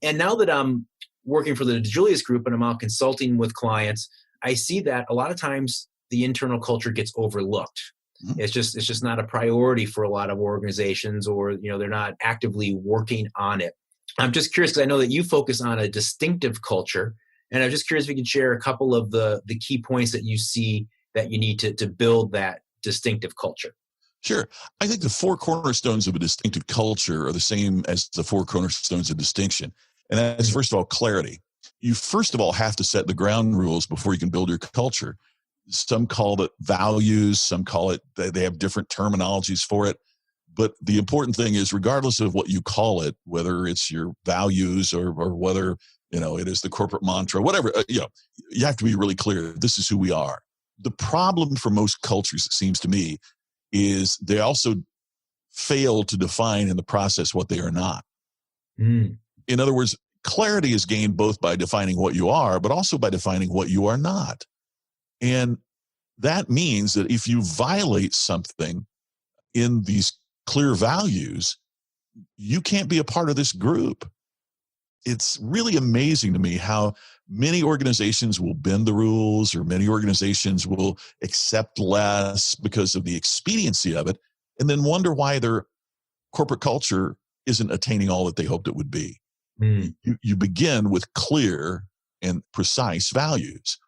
And now that I'm working for the DiJulius Group and I'm out consulting with clients, I see that a lot of times the internal culture gets overlooked. Mm-hmm. It's just not a priority for a lot of organizations, or they're not actively working on it. I'm just curious, because I know that you focus on a distinctive culture, and I'm just curious if you could share a couple of the key points that you see that you need to build that distinctive culture. Sure. I think the 4 cornerstones of a distinctive culture are the same as the 4 cornerstones of distinction. And that's, first of all, clarity. You first of all have to set the ground rules before you can build your culture. Some call it values, some call it, they have different terminologies for it. But the important thing is, regardless of what you call it, whether it's your values or whether, it is the corporate mantra, whatever, you have to be really clear. This is who we are. The problem for most cultures, it seems to me, is they also fail to define in the process what they are not. In other words, clarity is gained both by defining what you are, but also by defining what you are not. And that means that if you violate something in these clear values, you can't be a part of this group. It's really amazing to me how many organizations will bend the rules, or many organizations will accept less because of the expediency of it, and then wonder why their corporate culture isn't attaining all that they hoped it would be. You begin with clear and precise values.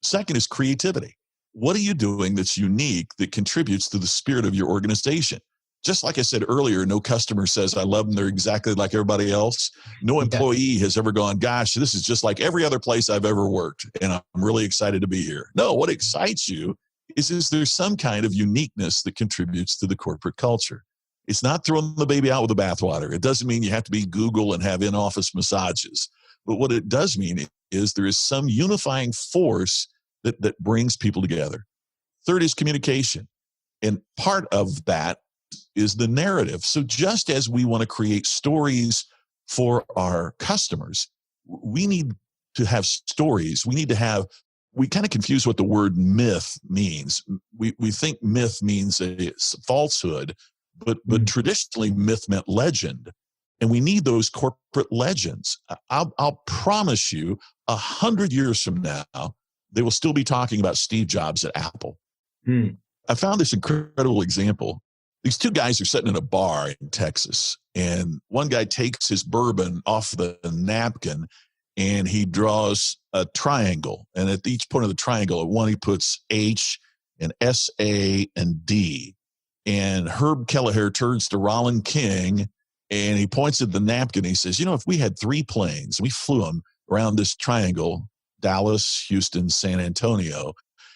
Second is creativity. What are you doing that's unique, that contributes to the spirit of your organization? Just like I said earlier, no customer says, I love them, they're exactly like everybody else. No employee has ever gone, gosh, this is just like every other place I've ever worked, and I'm really excited to be here. No, what excites you is there's some kind of uniqueness that contributes to the corporate culture. It's not throwing the baby out with the bathwater. It doesn't mean you have to be Google and have in-office massages. But what it does mean is there is some unifying force that brings people together. Third is communication. And part of that is the narrative. So just as we want to create stories for our customers, we need to have stories. We kind of confuse what the word myth means. We think myth means a falsehood, but traditionally myth meant legend. And we need those corporate legends. I'll promise you, 100 years from now, they will still be talking about Steve Jobs at Apple. I found this incredible example. These two guys are sitting in a bar in Texas, and one guy takes his bourbon off the napkin and he draws a triangle. And at each point of the triangle, at one he puts H and S-A and D. And Herb Kelleher turns to Rollin King and he points at the napkin. He says, if we had 3 planes, we flew them around this triangle, Dallas, Houston, San Antonio,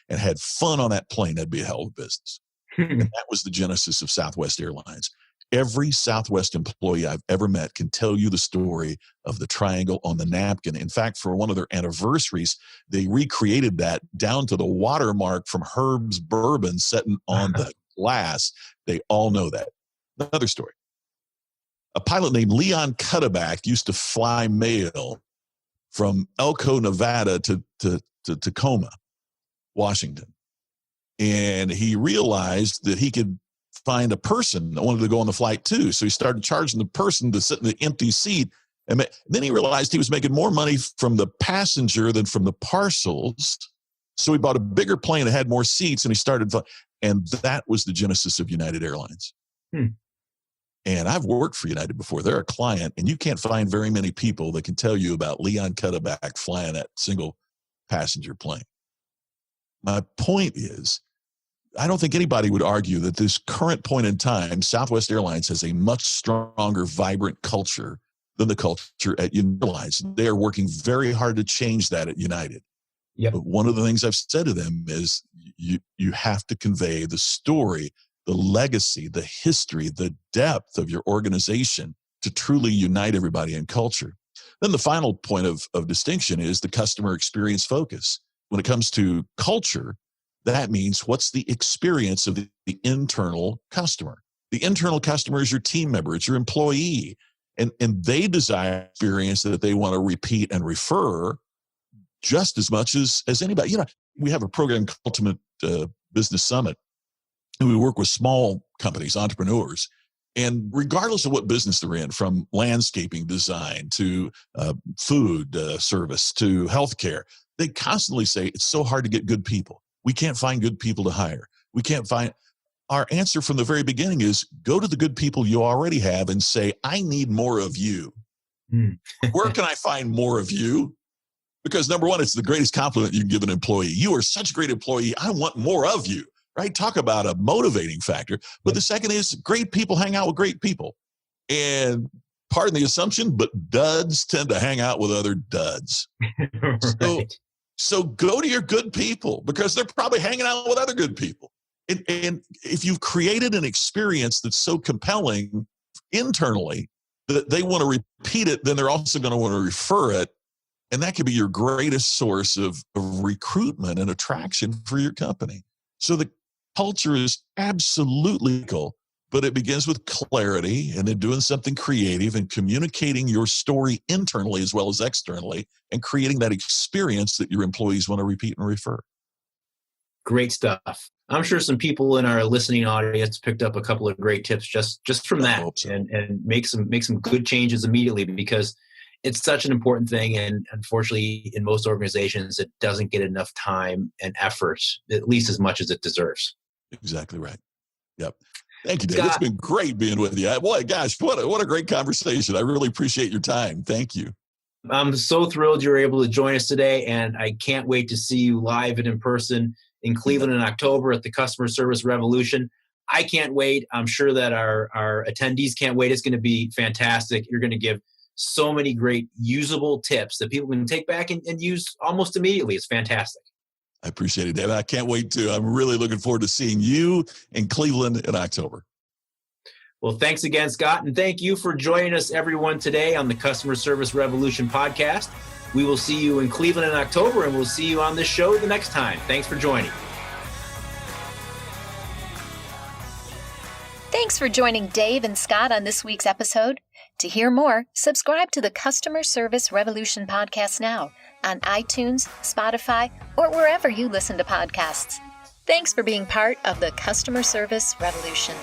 and had fun on that plane, that'd be a hell of a business. And that was the genesis of Southwest Airlines. Every Southwest employee I've ever met can tell you the story of the triangle on the napkin. In fact, for one of their anniversaries, they recreated that down to the watermark from Herb's bourbon sitting on the glass. They all know that. Another story. A pilot named Leon Cuddeback used to fly mail from Elko, Nevada to Tacoma, Washington. And he realized that he could find a person that wanted to go on the flight too. So he started charging the person to sit in the empty seat. And then he realized he was making more money from the passenger than from the parcels. So he bought a bigger plane that had more seats, and he started, and that was the genesis of United Airlines. And I've worked for United before. They're a client, and you can't find very many people that can tell you about Leon Cuddeback flying that single passenger plane. My point is, I don't think anybody would argue that this current point in time, Southwest Airlines has a much stronger, vibrant culture than the culture at United Airlines. They are working very hard to change that at United. But one of the things I've said to them is you have to convey the story, the legacy, the history, the depth of your organization to truly unite everybody in culture. Then the final point of distinction is the customer experience focus. When it comes to culture, that means what's the experience of the internal customer? The internal customer is your team member, it's your employee, and they desire experience that they want to repeat and refer just as much as anybody. We have a program called Ultimate Business Summit, and we work with small companies, entrepreneurs, and regardless of what business they're in, from landscaping design to food service to healthcare, they constantly say it's so hard to get good people. We can't find good people to hire. We can't find. Our answer from the very beginning is go to the good people you already have and say, I need more of you. Where can I find more of you? Because number one, it's the greatest compliment you can give an employee. You are such a great employee. I want more of you, right? Talk about a motivating factor. But the second is great people hang out with great people. And pardon the assumption, but duds tend to hang out with other duds. Right. So go to your good people because they're probably hanging out with other good people. And if you've created an experience that's so compelling internally that they want to repeat it, then they're also going to want to refer it. And that could be your greatest source of recruitment and attraction for your company. So the culture is absolutely cool, but it begins with clarity and then doing something creative and communicating your story internally as well as externally and creating that experience that your employees want to repeat and refer. Great stuff. I'm sure some people in our listening audience picked up a couple of great tips just from that, so. and make some good changes immediately, because it's such an important thing. And unfortunately, in most organizations, it doesn't get enough time and effort, at least as much as it deserves. Exactly right. Yep. Thank you, Dave. Scott, It's been great being with you. Boy, gosh, what a great conversation. I really appreciate your time. Thank you. I'm so thrilled you were able to join us today, and I can't wait to see you live and in person in Cleveland in October at the Customer Service Revolution. I can't wait. I'm sure that our attendees can't wait. It's going to be fantastic. You're going to give so many great usable tips that people can take back and use almost immediately. It's fantastic. I appreciate it, Dave. I can't wait to. I'm really looking forward to seeing you in Cleveland in October. Well, thanks again, Scott. And thank you for joining us, everyone, today on the Customer Service Revolution podcast. We will see you in Cleveland in October, and we'll see you on this show the next time. Thanks for joining. Thanks for joining Dave and Scott on this week's episode. To hear more, subscribe to the Customer Service Revolution podcast now on iTunes, Spotify, or wherever you listen to podcasts. Thanks for being part of the Customer Service Revolution.